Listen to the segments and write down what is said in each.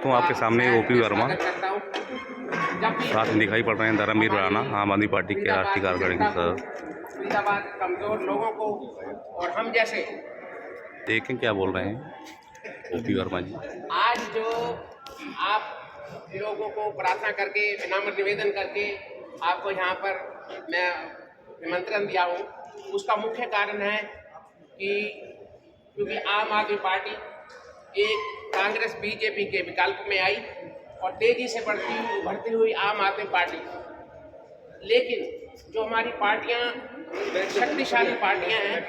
दोस्तों आपके सामने ओपी वर्मा साथ में दिखाई पड़ रहे हैं धर्मवीर राणा आम आदमी पार्टी के राष्ट्रीय कार्यकारिणी सदस्य। फरीदाबाद कमजोर लोगों को और हम जैसे देखें क्या बोल रहे हैं ओपी वर्मा जी। आज जो आप लोगों को प्रार्थना करके विनम्र निवेदन करके आपको यहाँ पर मैं निमंत्रण दिया हूँ, उसका मुख्य कारण है कि क्योंकि आम आदमी पार्टी एक कांग्रेस बीजेपी के विकल्प में आई और तेजी से बढ़ती हुई आम आदमी पार्टी, लेकिन जो हमारी पार्टियां शक्तिशाली पार्टियां हैं,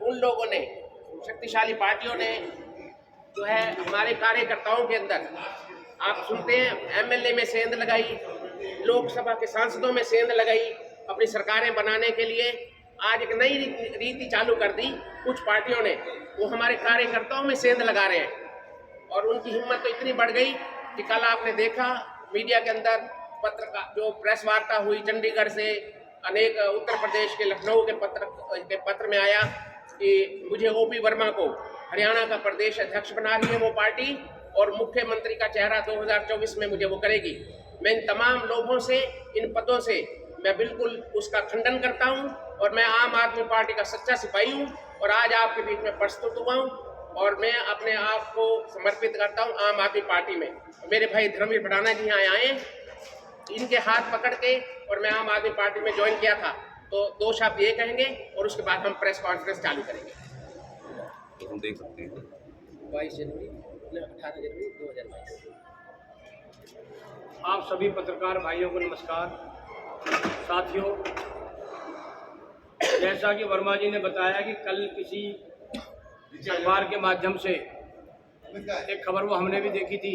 उन लोगों ने शक्तिशाली पार्टियों ने जो है हमारे कार्यकर्ताओं के अंदर आप सुनते हैं एमएलए में सेंध लगाई, लोकसभा के सांसदों में सेंध लगाई, अपनी सरकारें बनाने के लिए आज एक नई रीति चालू कर दी कुछ पार्टियों ने, वो हमारे कार्यकर्ताओं में सेंध लगा रहे हैं। और उनकी हिम्मत तो इतनी बढ़ गई कि कल आपने देखा मीडिया के अंदर पत्रकार जो प्रेस वार्ता हुई चंडीगढ़ से, अनेक उत्तर प्रदेश के लखनऊ के पत्र में आया कि मुझे ओपी वर्मा को हरियाणा का प्रदेश अध्यक्ष बना रही है वो पार्टी और मुख्यमंत्री का चेहरा 2024 में मुझे वो करेगी। मैं इन तमाम लोगों से, इन पदों से मैं बिल्कुल उसका खंडन करता हूं और मैं आम आदमी पार्टी का सच्चा सिपाही हूं और आज आपके बीच में प्रस्तुत हुआ हूं और मैं अपने आप को समर्पित करता हूं आम आदमी पार्टी में। मेरे भाई धर्मवीर भड़ाना जी यहाँ आए, इनके हाथ पकड़ के और मैं आम आदमी पार्टी में ज्वाइन किया था, तो 2 शब्द ये कहेंगे और उसके बाद हम प्रेस कॉन्फ्रेंस चालू करेंगे। तो हम देख सकते हैं 22 जनवरी 18 जनवरी 2022। आप सभी पत्रकार भाइयों को नमस्कार। साथियों, जैसा कि वर्मा जी ने बताया कि कल किसी अखबार के माध्यम से एक खबर वो हमने भी देखी थी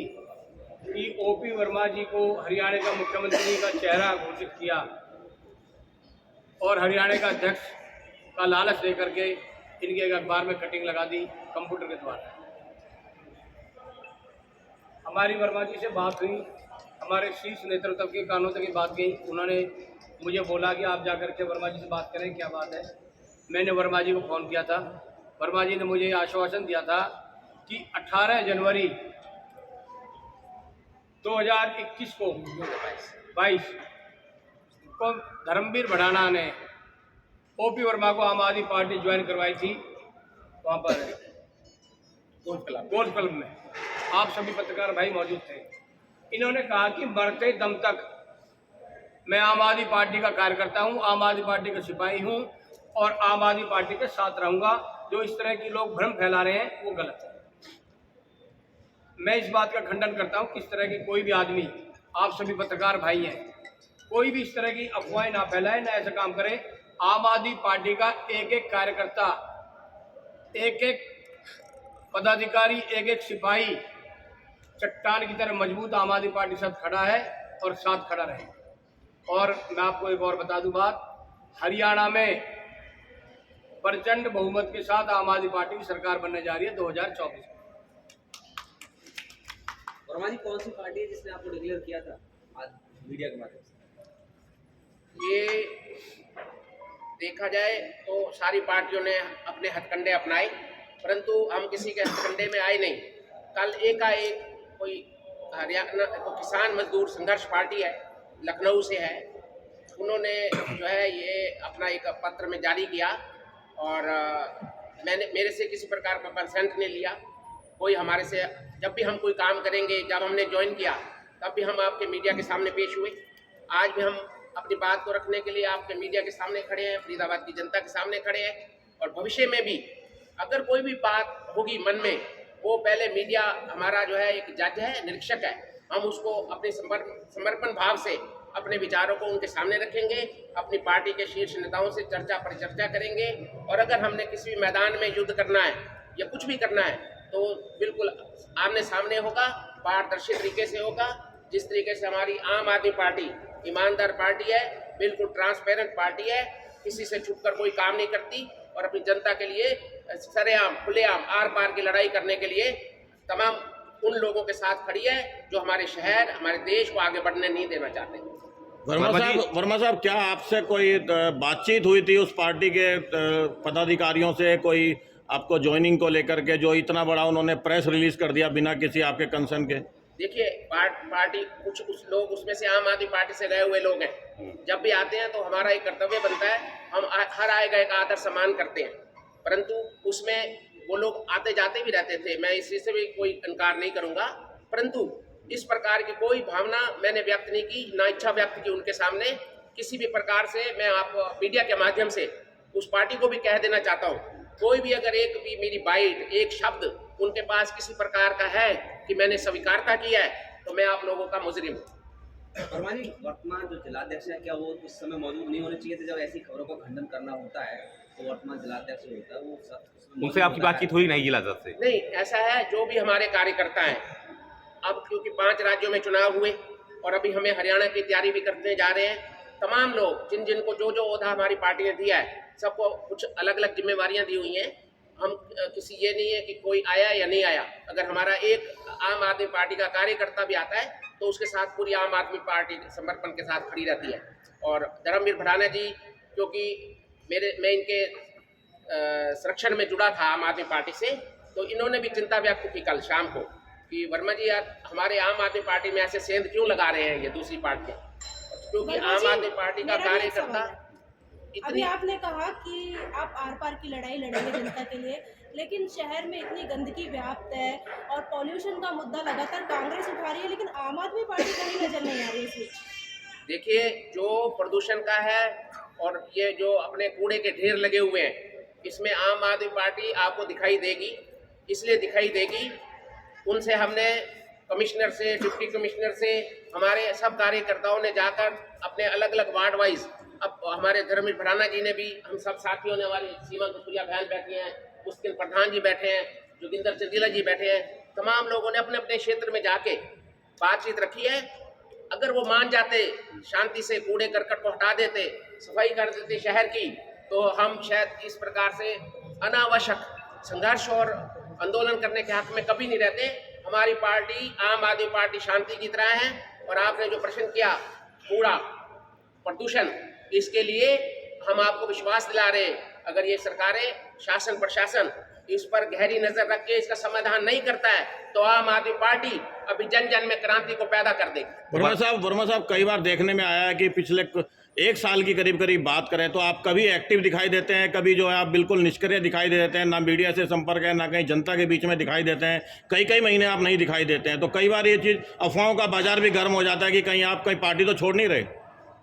कि ओपी वर्मा जी को हरियाणा का मुख्यमंत्री का चेहरा घोषित किया और हरियाणा का अध्यक्ष का लालच देकर के इनके एक अखबार में कटिंग लगा दी कंप्यूटर के द्वारा। हमारी वर्मा जी से बात हुई, हमारे शीर्ष नेतृत्व के कानों तक की बात गई। उन्होंने मुझे बोला कि आप जाकर के वर्मा जी से बात करें, क्या बात है। मैंने वर्मा जी को फ़ोन किया था। वर्मा जी ने मुझे आश्वासन दिया था कि 18 जनवरी 2021 को 22 को धर्मवीर भड़ाना ने ओपी वर्मा को आम आदमी पार्टी ज्वाइन करवाई थी, वहाँ पर गोल्फ क्लब में। आप सभी पत्रकार भाई मौजूद थे। इन्होंने कहा कि मरते दम तक मैं आम आदमी पार्टी का कार्यकर्ता हूं, आम आदमी पार्टी का सिपाही हूं और आम आदमी पार्टी के साथ रहूंगा। जो इस तरह की लोग भ्रम फैला रहे हैं वो गलत है। मैं इस बात का खंडन करता हूं कि इस तरह की कोई भी आदमी, आप सभी पत्रकार भाई हैं, कोई भी इस तरह की अफवाहें ना फैलाए, ना ऐसा काम करे। आम आदमी पार्टी का एक एक कार्यकर्ता, एक एक पदाधिकारी, एक एक सिपाही चट्टान की तरह मजबूत आम आदमी पार्टी के साथ खड़ा है और साथ खड़ा रहे। और मैं आपको एक और बता दूं बात, हरियाणा में प्रचंड बहुमत के साथ आम आदमी पार्टी की सरकार बनने जा रही है 2024 में। वर्मा जी, कौन सी पार्टी है जिसने आपको डिक्लेयर किया था आज मीडिया के माध्यम से? ये देखा जाए तो सारी पार्टियों ने अपने हथकंडे अपनाए, परंतु हम किसी के हथकंडे में आए नहीं। कल एकाएक कोई हरियाणा तो किसान मजदूर संघर्ष पार्टी है, लखनऊ से है, उन्होंने जो है ये अपना एक पत्र में जारी किया और मेरे से किसी प्रकार का कंसेंट नहीं लिया। कोई हमारे से, जब भी हम कोई काम करेंगे, जब हमने ज्वाइन किया तब भी हम आपके मीडिया के सामने पेश हुए। आज भी हम अपनी बात को रखने के लिए आपके मीडिया के सामने खड़े हैं, फरीदाबाद की जनता के सामने खड़े हैं और भविष्य में भी अगर कोई भी बात होगी मन में, वो पहले मीडिया हमारा जो है एक जज है, निरीक्षक है, हम उसको अपने समर्पण भाव से अपने विचारों को उनके सामने रखेंगे, अपनी पार्टी के शीर्ष नेताओं से चर्चा परिचर्चा करेंगे और अगर हमने किसी भी मैदान में युद्ध करना है या कुछ भी करना है तो बिल्कुल आमने सामने होगा, पारदर्शी तरीके से होगा। जिस तरीके से हमारी आम आदमी पार्टी ईमानदार पार्टी है, बिल्कुल ट्रांसपेरेंट पार्टी है, किसी से छुपकर कोई काम नहीं करती और अपनी जनता के लिए सरेआम खुलेआम आर पार की लड़ाई करने के लिए तमाम उन लोगों के साथ खड़ी है जो हमारे शहर, हमारे देश को आगे बढ़ने नहीं देना चाहते। वर्मा साहब, क्या आपसे कोई बातचीत हुई थी उस पार्टी के पदाधिकारियों से, कोई आपको ज्वाइनिंग को लेकर के, जो इतना बड़ा उन्होंने प्रेस रिलीज कर दिया बिना किसी आपके कंसर्न के? देखिए पार्टी कुछ लोग उसमें से आम आदमी पार्टी से गए हुए लोग हैं। जब भी आते हैं तो हमारा एक कर्तव्य बनता है, हम हर आए गए का आदर सम्मान करते हैं, परंतु उसमें वो लोग आते जाते भी रहते थे, मैं इसी से भी कोई इनकार नहीं करूंगा, परंतु इस प्रकार की कोई भावना मैंने व्यक्त नहीं की, ना इच्छा व्यक्त की उनके सामने किसी भी प्रकार से। मैं आप मीडिया के माध्यम से उस पार्टी को भी कह देना चाहता हूँ, कोई भी अगर एक भी मेरी बाइट, एक शब्द उनके पास किसी प्रकार का है कि मैंने स्वीकारता किया है, तो मैं आप लोगों का मुजरिम हूँ। वर्मा जी, वर्तमान जो जिलाध्यक्ष है, क्या वो उस समय मौजूद नहीं होने चाहिए थे जब ऐसी खबरों का खंडन करना होता है? तो वर्तमान जिलाध्यक्ष जो होता है वो उनसे आपकी बातचीत हुई नहीं जिलाध्यक्ष से? नहीं, ऐसा है, जो भी हमारे कार्यकर्ता हैं, अब क्योंकि 5 राज्यों में चुनाव हुए और अभी हमें हरियाणा की तैयारी भी करते जा रहे हैं, तमाम लोग जिन जिनको जो जो ओहदा हमारी पार्टी ने दिया है, सबको कुछ अलग अलग जिम्मेवारियां दी हुई हैं। हम किसी ये नहीं है कि कोई आया या नहीं आया, अगर हमारा एक आम आदमी पार्टी का कार्यकर्ता भी आता है तो उसके साथ पूरी आम आदमी पार्टी समर्पण के साथ खड़ी रहती है। और धर्मवीर भड़ाना जी, क्योंकि मैं इनके संरक्षण में जुड़ा था आम आदमी पार्टी से, तो इन्होंने भी चिंता व्यक्त की कल शाम को कि वर्मा जी यार हमारे आम आदमी पार्टी में ऐसे सेंध क्यों लगा रहे हैं ये दूसरी पार्टी, क्योंकि आम आदमी पार्टी का कार्यकर्ता अभी आपने कहा कि आप आर पार की लड़ाई लड़ेंगे जनता के लिए, लेकिन शहर में इतनी गंदगी व्याप्त है और पॉल्यूशन का मुद्दा लगातार कांग्रेस उठा रही है, लेकिन आम आदमी पार्टी कहीं नजर नहीं आ रही है। देखिए, जो प्रदूषण का है और ये जो अपने कूड़े के ढेर लगे हुए हैं, इसमें आम आदमी पार्टी आपको दिखाई देगी, इसलिए दिखाई देगी, उनसे हमने कमिश्नर से, डिप्टी कमिश्नर से, हमारे सब कार्यकर्ताओं ने जाकर अपने अलग अलग वार्ड वाइज, अब हमारे धर्मवीर भड़ाना जी ने भी, हम सब साथियों ने, हमारी सीमा कसूरिया बहन बैठी हैं, मुस्किन प्रधान जी बैठे हैं, जोगिंदर चंदीला जी बैठे हैं, तमाम लोगों ने अपने अपने क्षेत्र में जाके बातचीत रखी है। अगर वो मान जाते, शांति से कूड़े करकट को हटा देते, सफाई कर देते शहर की, तो हम शायद इस प्रकार से अनावश्यक संघर्ष और आंदोलन करने के हक में कभी नहीं रहते। हमारी पार्टी आम आदमी पार्टी शांति की तरह है। और आपने जो प्रश्न किया कूड़ा प्रदूषण, इसके लिए हम आपको विश्वास दिला रहे हैं, अगर ये सरकारें, शासन प्रशासन इस पर गहरी नजर रख के इसका समाधान नहीं करता है, तो आम आदमी पार्टी अभी जन जन में क्रांति को पैदा कर देगी। वर्मा साहब, कई बार देखने में आया है कि पिछले 1 साल की करीब बात करें तो आप कभी एक्टिव दिखाई देते हैं, कभी जो है आप बिल्कुल निष्क्रिय दिखाई देते हैं, ना मीडिया से संपर्क है, ना कहीं जनता के बीच में दिखाई देते हैं, कई महीने आप नहीं दिखाई देते हैं। तो कई बार ये चीज़, अफवाहों का बाजार भी गर्म हो जाता है कि कहीं आप पार्टी तो छोड़ नहीं रहे।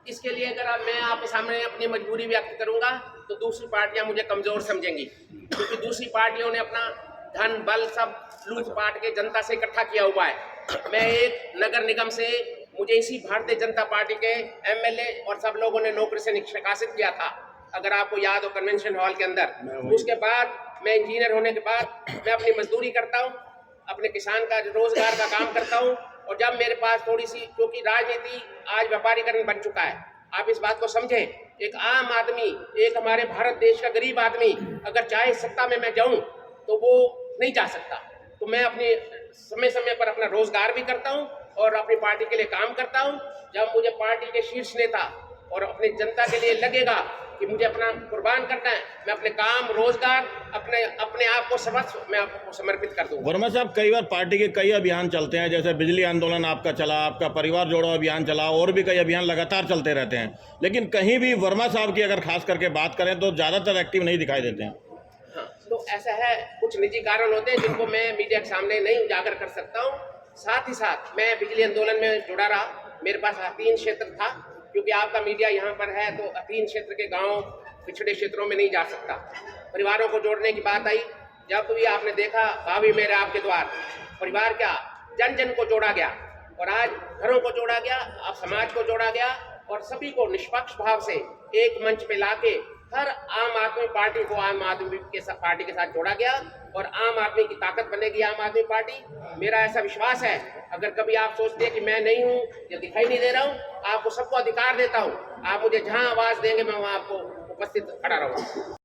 इसके लिए अगर मैं आपके सामने अपनी मजबूरी व्यक्त करूंगा तो दूसरी पार्टियां मुझे कमजोर समझेंगी, क्योंकि दूसरी पार्टियों ने अपना धन बल सब लूट पाट के जनता से इकट्ठा किया हुआ है। मैं एक नगर निगम से, मुझे इसी भारतीय जनता पार्टी के एमएलए और सब लोगों ने नौकरी से निष्कासित किया था, अगर आपको याद हो, कन्वेंशन हॉल के अंदर। उसके बाद मैं इंजीनियर होने के बाद मैं अपनी मजदूरी करता हूँ, अपने किसान का रोजगार का काम करता हूँ, और जब मेरे पास थोड़ी सी, क्योंकि राजनीति आज व्यापारीकरण बन चुका है, आप इस बात को समझें, एक आम आदमी, एक हमारे भारत देश का गरीब आदमी अगर चाहे सत्ता में मैं जाऊं तो वो नहीं जा सकता। तो मैं अपने समय समय पर अपना रोजगार भी करता हूं और अपनी पार्टी के लिए काम करता हूं। जब मुझे पार्टी के शीर्ष नेता और अपनी जनता के लिए लगेगा कि मुझे अपना कुर्बान करना है, मैं अपने काम, रोजगार, अपने आप को सर्वस्व मैं आपको समर्पित कर दूंगा। वर्मा साहब, कई बार पार्टी के कई अभियान चलते हैं, जैसे बिजली आंदोलन आपका चला, आपका परिवार जोड़ो अभियान चला, और भी कई अभियान लगातार चलते रहते हैं, लेकिन कहीं भी वर्मा साहब की अगर खास करके बात करें तो ज़्यादातर एक्टिव नहीं दिखाई देते हैं। हाँ, तो ऐसा है, कुछ निजी कारण होते हैं जिनको मैं मीडिया के सामने नहीं उजागर कर सकता हूँ। साथ ही साथ मैं बिजली आंदोलन में जुड़ा रहा, मेरे पास 3 क्षेत्र था, क्योंकि आपका मीडिया यहाँ पर है तो 3 क्षेत्र के गांव, पिछड़े क्षेत्रों में नहीं जा सकता। परिवारों को जोड़ने की बात आई, जब भी आपने देखा भाभी मेरे आपके द्वार, परिवार क्या, जन जन को जोड़ा गया, और आज घरों को जोड़ा गया, अब समाज को जोड़ा गया, और सभी को निष्पक्ष भाव से एक मंच पे लाके हर आम आदमी पार्टी को आम आदमी के साथ, पार्टी के साथ जोड़ा गया, और आम आदमी की ताकत बनेगी आम आदमी पार्टी। मेरा ऐसा विश्वास है, अगर कभी आप सोचते हैं कि मैं नहीं हूँ या दिखाई नहीं दे रहा हूँ, आपको सबको अधिकार देता हूँ, आप मुझे जहाँ आवाज़ देंगे मैं वहाँ आपको उपस्थित खड़ा रहूँगा।